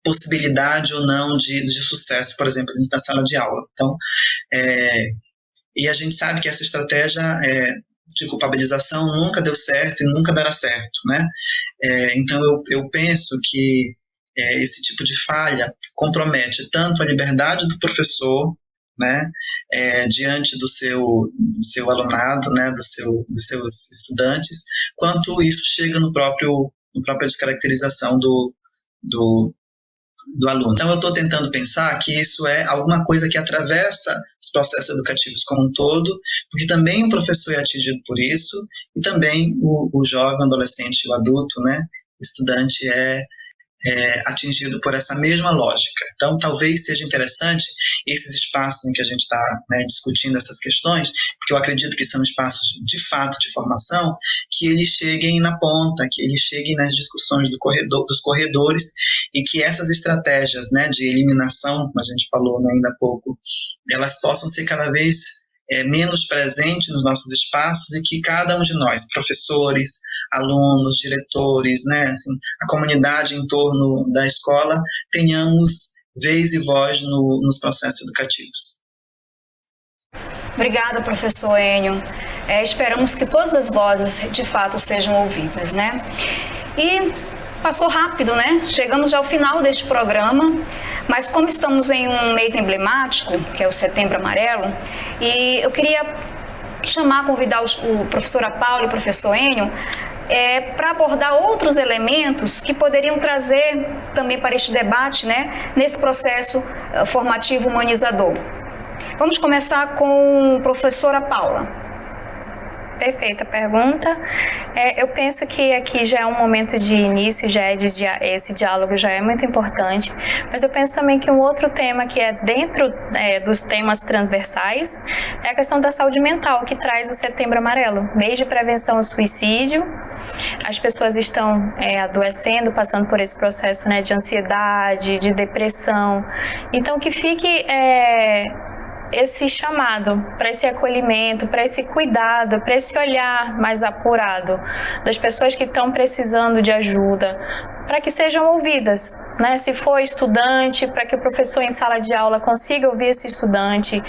possibilidade ou não de sucesso, por exemplo, dentro da sala de aula. Então, e a gente sabe que essa estratégia de culpabilização nunca deu certo e nunca dará certo, né? Então, eu penso que esse tipo de falha compromete tanto a liberdade do professor, né, diante do seu alunado, né, dos seus estudantes, quanto isso chega na própria descaracterização do aluno. Então, eu estou tentando pensar que isso é alguma coisa que atravessa os processos educativos como um todo, porque também o professor é atingido por isso, e também o jovem, o adolescente, o adulto, né, estudante é atingido por essa mesma lógica. Então, talvez seja interessante esses espaços em que a gente está, né, discutindo essas questões, porque eu acredito que são espaços de fato de formação, que eles cheguem na ponta, que eles cheguem nas discussões dos corredores, e que essas estratégias, né, de eliminação, como a gente falou, né, ainda há pouco, elas possam ser cada vez menos presente nos nossos espaços, e que cada um de nós, professores, alunos, diretores, né, assim, a comunidade em torno da escola, tenhamos vez e voz nos processos educativos. Obrigada, professor Enio. Esperamos que todas as vozes de fato sejam ouvidas, né? E passou rápido, né? Chegamos já ao final deste programa, mas como estamos em um mês emblemático, que é o Setembro Amarelo, e eu queria convidar o professora Paula e o professor Enio para abordar outros elementos que poderiam trazer também para este debate, né, nesse processo formativo humanizador. Vamos começar com a professora Paula. Perfeita pergunta. Eu penso que aqui já é um momento de início, esse diálogo já é muito importante, mas eu penso também que um outro tema que é dentro dos temas transversais é a questão da saúde mental, que traz o Setembro Amarelo, mês de prevenção ao suicídio. As pessoas estão adoecendo, passando por esse processo, né, de ansiedade, de depressão. Então, que fique esse chamado para esse acolhimento, para esse cuidado, para esse olhar mais apurado das pessoas que estão precisando de ajuda, para que sejam ouvidas, né? Se for estudante, para que o professor em sala de aula consiga ouvir esse estudante,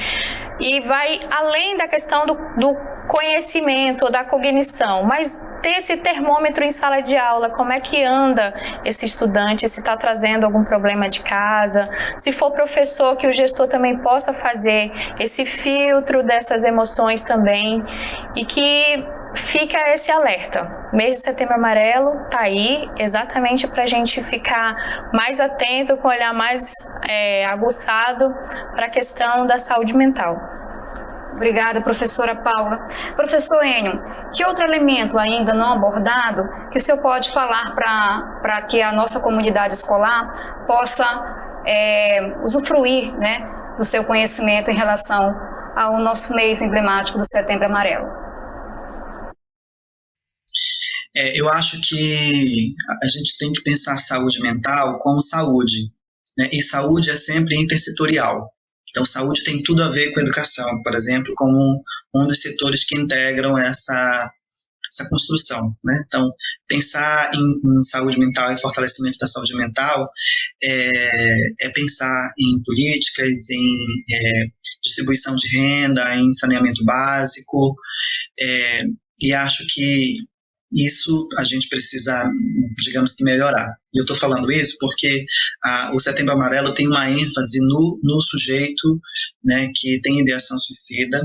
e vai além da questão do conhecimento, da cognição, mas ter esse termômetro em sala de aula, como é que anda esse estudante, se está trazendo algum problema de casa, se for professor, que o gestor também possa fazer esse filtro dessas emoções também, e que fica esse alerta. Mês de Setembro Amarelo está aí exatamente para a gente ficar mais atento, com o olhar mais aguçado para a questão da saúde mental. Obrigada, professora Paula. Professor Enio, que outro elemento ainda não abordado que o senhor pode falar para que a nossa comunidade escolar possa usufruir, né, do seu conhecimento em relação ao nosso mês emblemático do Setembro Amarelo? Eu acho que a gente tem que pensar a saúde mental como saúde, né? E saúde é sempre intersetorial. Então, saúde tem tudo a ver com educação, por exemplo, como um dos setores que integram essa construção, né? Então, pensar em saúde mental e fortalecimento da saúde mental é pensar em políticas, em distribuição de renda, em saneamento básico, e acho que isso a gente precisa, digamos que, melhorar. E eu estou falando isso porque o Setembro Amarelo tem uma ênfase no sujeito, né, que tem ideação suicida,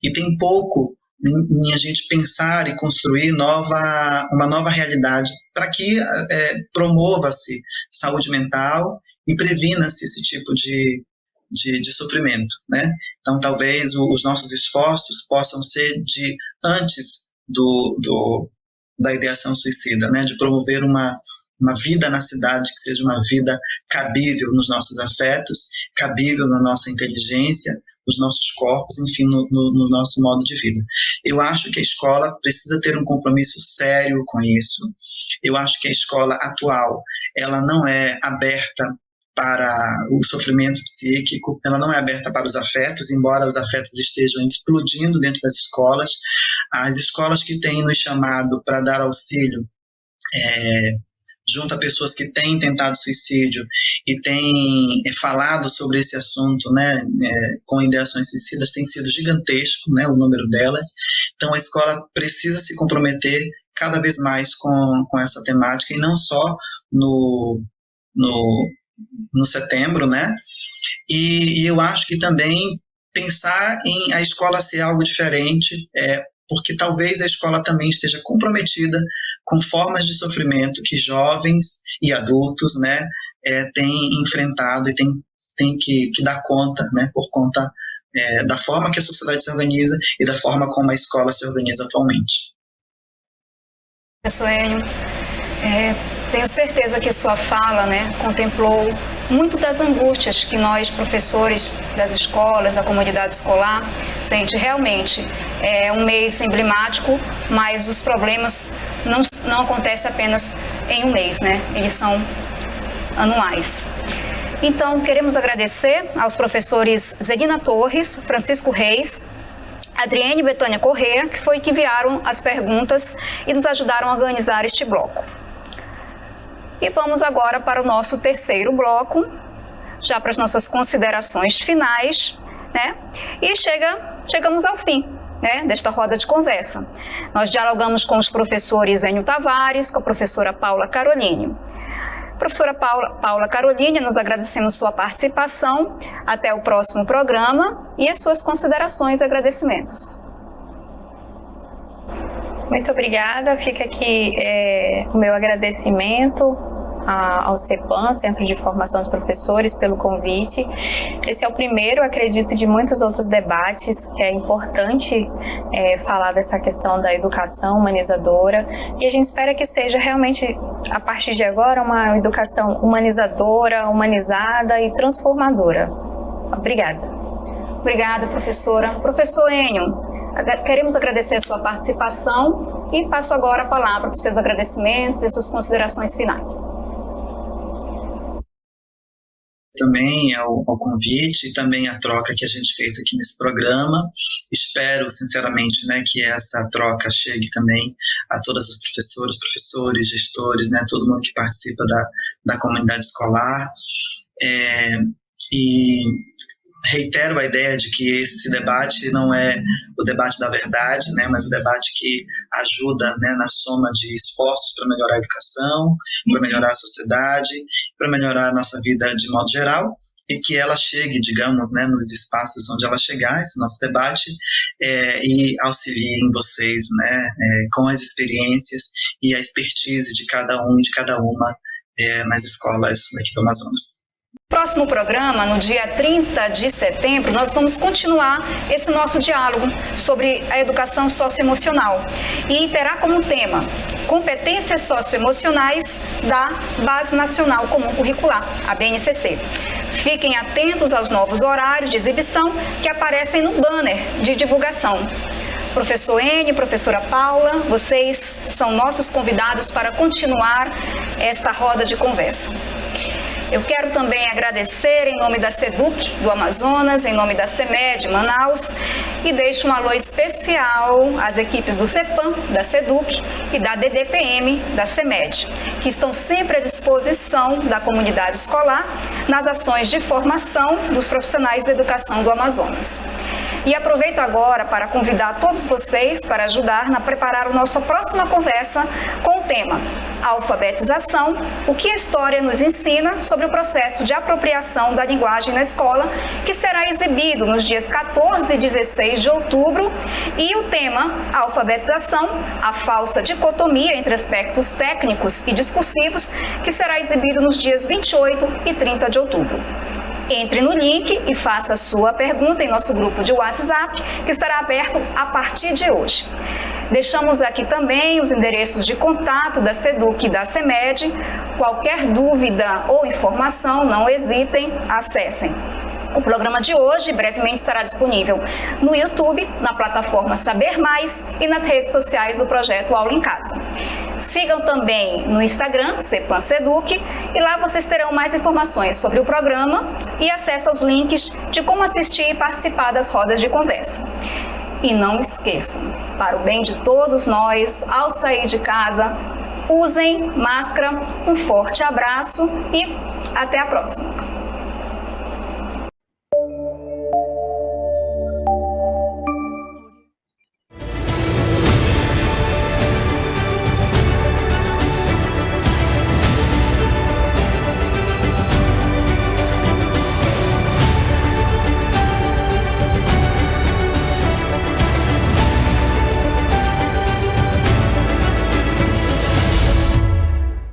e tem pouco em a gente pensar e construir uma nova realidade para que promova-se saúde mental e previna-se esse tipo de sofrimento, né? Então, talvez os nossos esforços possam ser antes da ideação suicida, né, de promover uma vida na cidade que seja uma vida cabível nos nossos afetos, cabível na nossa inteligência, nos nossos corpos, enfim, no nosso modo de vida. Eu acho que a escola precisa ter um compromisso sério com isso. Eu acho que a escola atual, ela não é aberta para o sofrimento psíquico, ela não é aberta para os afetos, embora os afetos estejam explodindo dentro das escolas. As escolas que têm nos chamado para dar auxílio junto a pessoas que têm tentado suicídio e têm falado sobre esse assunto, né, com ideações suicidas, tem sido gigantesco, né, o número delas. Então, a escola precisa se comprometer cada vez mais com essa temática, e não só no setembro, né? E eu acho que também pensar em a escola ser algo diferente, porque talvez a escola também esteja comprometida com formas de sofrimento que jovens e adultos, né, têm enfrentado e têm que dar conta, né, por conta da forma que a sociedade se organiza e da forma como a escola se organiza atualmente. Professor Enio, tenho certeza que sua fala, né, contemplou muito das angústias que nós, professores das escolas, da comunidade escolar, sente. Realmente é um mês emblemático, mas os problemas não acontecem apenas em um mês, né? Eles são anuais. Então, queremos agradecer aos professores Zelina Torres, Francisco Reis, Adriene Betânia Corrêa, que enviaram as perguntas e nos ajudaram a organizar este bloco. E vamos agora para o nosso terceiro bloco, já para as nossas considerações finais, né? E chegamos ao fim desta roda de conversa. Nós dialogamos com os professores Enio Tavares, com a professora Paula Caroline. Professora Paula Caroline, nós agradecemos sua participação. Até o próximo programa e as suas considerações e agradecimentos. Muito obrigada. Fica aqui o meu agradecimento ao CEPAM, Centro de Formação dos Professores, pelo convite. Esse é o primeiro, acredito, de muitos outros debates, que é importante falar dessa questão da educação humanizadora, e a gente espera que seja realmente, a partir de agora, uma educação humanizadora, humanizada e transformadora. Obrigada. Obrigada, professora. Professor Enio, queremos agradecer a sua participação e passo agora a palavra para os seus agradecimentos e suas considerações finais. Também ao convite e também a troca que a gente fez aqui nesse programa. Espero, sinceramente, que essa troca chegue também a todas as professoras, professores, gestores, todo mundo que participa da comunidade escolar. E reitero a ideia de que esse debate não é o debate da verdade, mas o debate que ajuda na soma de esforços para melhorar a educação, para melhorar a sociedade, para melhorar a nossa vida de modo geral, e que ela chegue, digamos, nos espaços onde ela chegar, esse nosso debate, e auxiliem vocês com as experiências e a expertise de cada um e de cada uma nas escolas daqui do Amazonas. Próximo programa, no dia 30 de setembro, nós vamos continuar esse nosso diálogo sobre a educação socioemocional e terá como tema competências socioemocionais da Base Nacional Comum Curricular, a BNCC. Fiquem atentos aos novos horários de exibição que aparecem no banner de divulgação. Professor Enio, professora Paula, vocês são nossos convidados para continuar esta roda de conversa. Eu quero também agradecer em nome da SEDUC do Amazonas, em nome da CEMED Manaus, e deixo um alô especial às equipes do CEPAM, da SEDUC e da DDPM, da CEMED, que estão sempre à disposição da comunidade escolar nas ações de formação dos profissionais da educação do Amazonas. E aproveito agora para convidar todos vocês para ajudar a preparar a nossa próxima conversa com o tema Alfabetização, o que a história nos ensina sobre o processo de apropriação da linguagem na escola, que será exibido nos dias 14 e 16 de outubro, e o tema Alfabetização, a falsa dicotomia entre aspectos técnicos e discursivos, que será exibido nos dias 28 e 30 de outubro. Entre no link e faça a sua pergunta em nosso grupo de WhatsApp, que estará aberto a partir de hoje. Deixamos aqui também os endereços de contato da SEDUC e da CEMED. Qualquer dúvida ou informação, não hesitem, acessem. O programa de hoje brevemente estará disponível no YouTube, na plataforma Saber Mais e nas redes sociais do projeto Aula em Casa. Sigam também no Instagram, CEPAM SEDUC, e lá vocês terão mais informações sobre o programa e acesso aos links de como assistir e participar das rodas de conversa. E não esqueçam, para o bem de todos nós, ao sair de casa, usem máscara, um forte abraço e até a próxima!